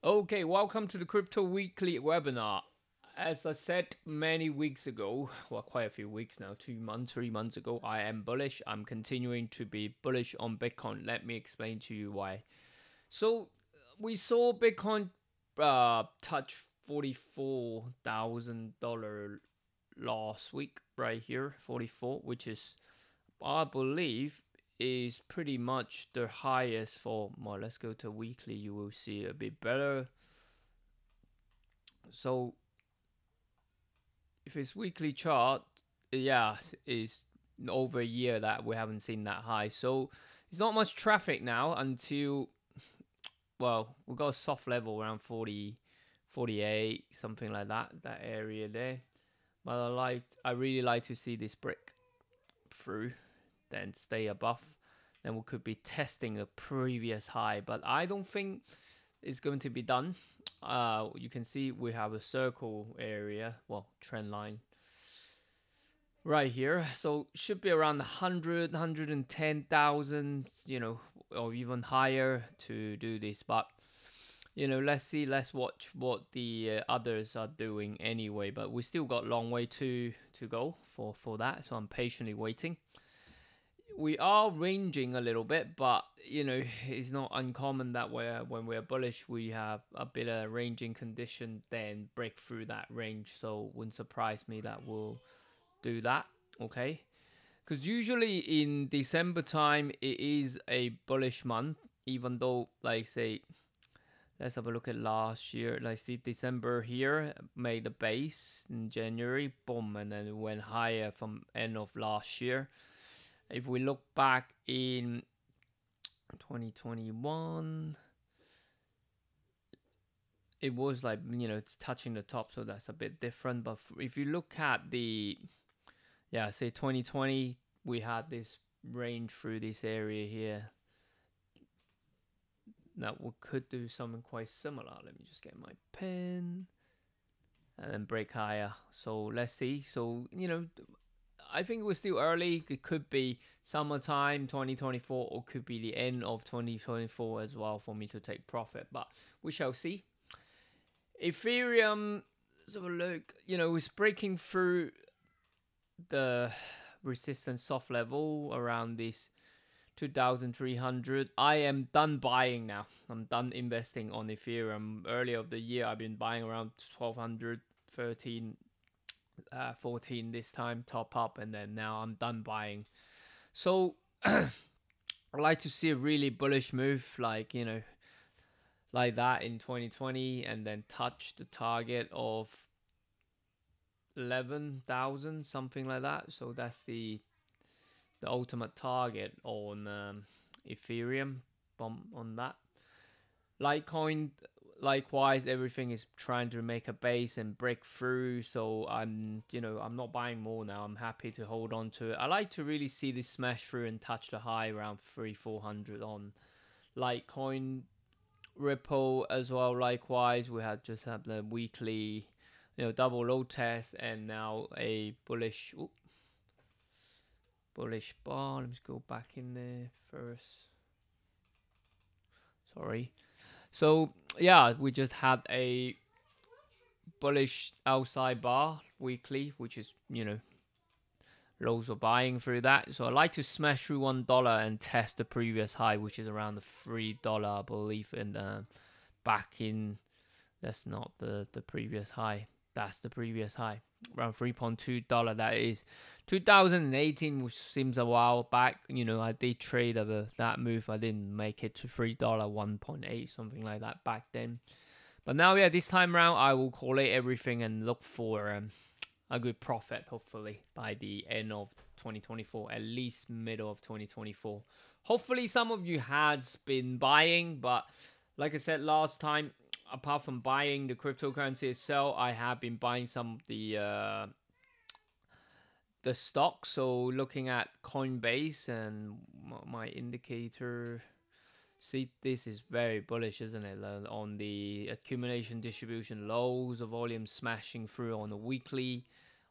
Okay, welcome to the Crypto Weekly webinar. As I said many weeks ago, well, quite a few weeks now, 2 months, 3 months ago, I am bullish. I'm continuing to be bullish on Bitcoin. Let me explain to you why. So we saw Bitcoin touch $44,000 last week, right here, 44, which is, I believe, is pretty much the highest for, well, let's go to weekly, you will see a bit better. So if it's weekly chart, yeah, it's over a year that we haven't seen that high. So it's not much traffic now until, well, we got a soft level around 40, 48, something like that area there. But I really like to see this break through, then stay above. Then we could be testing a previous high, but I don't think it's going to be done. You can see we have a circle area, well, trend line right here. So should be around 100, 110,000, you know, or even higher to do this. But, you know, let's watch what the others are doing anyway. But we still got a long way to go for that. So I'm patiently waiting. We are ranging a little bit, but you know, it's not uncommon that when we're bullish, we have a bit of ranging condition, then break through that range. So wouldn't surprise me that we'll do that. Okay, because usually in December time it is a bullish month, even though, like, say, let's have a look at last year. Like, see, December here made a base in January, boom, and then it went higher from end of last year. If we look back in 2021, it was like, you know, it's touching the top, so that's a bit different. But if you look at the, yeah, say 2020, we had this range through this area here. Now we could do something quite similar. Let me just get my pen and then break higher. So let's see. So, you know, I think we're still early. It could be summertime 2024, or could be the end of 2024 as well for me to take profit, but we shall see. Ethereum, let's have a look. You know, it's breaking through the resistance soft level around this 2,300. I am done buying now. I'm done investing on Ethereum. Earlier of the year, I've been buying around 1,200, 13. 14 this time, top up, and then now I'm done buying. So I like to see a really bullish move, like, you know, like that in 2020, and then touch the target of 11,000, something like that. So that's the ultimate target on Ethereum. Bump on that. Litecoin, likewise, everything is trying to make a base and break through. So I'm not buying more now. I'm happy to hold on to it. I like to really see this smash through and touch the high around 300-400 on Litecoin. Ripple as well, likewise, we had just had the weekly, you know, double low test, and now a bullish bar. Let me just go back in there first. Sorry. So yeah, we just had a bullish outside bar weekly, which is, you know, loads of buying through that. So I like to smash through $1 and test the previous high, which is around the $3, I believe, and back in, that's not the previous high. That's the previous high, around $3.2. That is 2018, which seems a while back. You know, I did trade over that move. I didn't make it to $3, 1.8, something like that back then. But now, yeah, this time around, I will collate everything and look for a good profit, hopefully, by the end of 2024, at least middle of 2024. Hopefully, some of you had been buying, but like I said last time, apart from buying the cryptocurrency itself, I have been buying some of the stocks. So looking at Coinbase and my indicator, see, this is very bullish, isn't it? On the accumulation distribution lows, the volume smashing through on the weekly,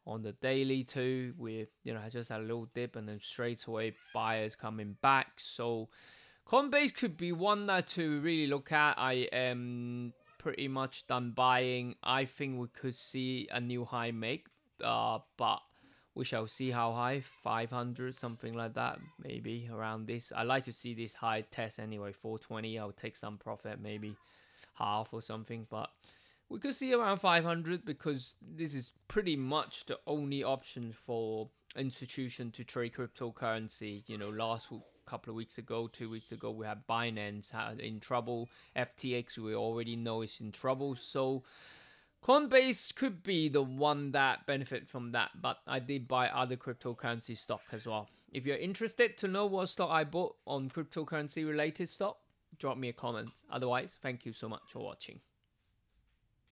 on the daily too. With, you know, I just had a little dip and then straight away buyers coming back. So Coinbase could be one that to really look at. I am pretty much done buying. I think we could see a new high make, but we shall see how high, 500, something like that, maybe around this. I like to see this high test anyway, 420. I'll take some profit, maybe half or something, but we could see around 500 because this is pretty much the only option for institution to trade cryptocurrency. You know, couple of weeks ago, 2 weeks ago, we had Binance in trouble. FTX, we already know is in trouble. So Coinbase could be the one that benefit from that, but I did buy other cryptocurrency stock as well. If you're interested to know what stock I bought on cryptocurrency related stock, drop me a comment. Otherwise, thank you so much for watching.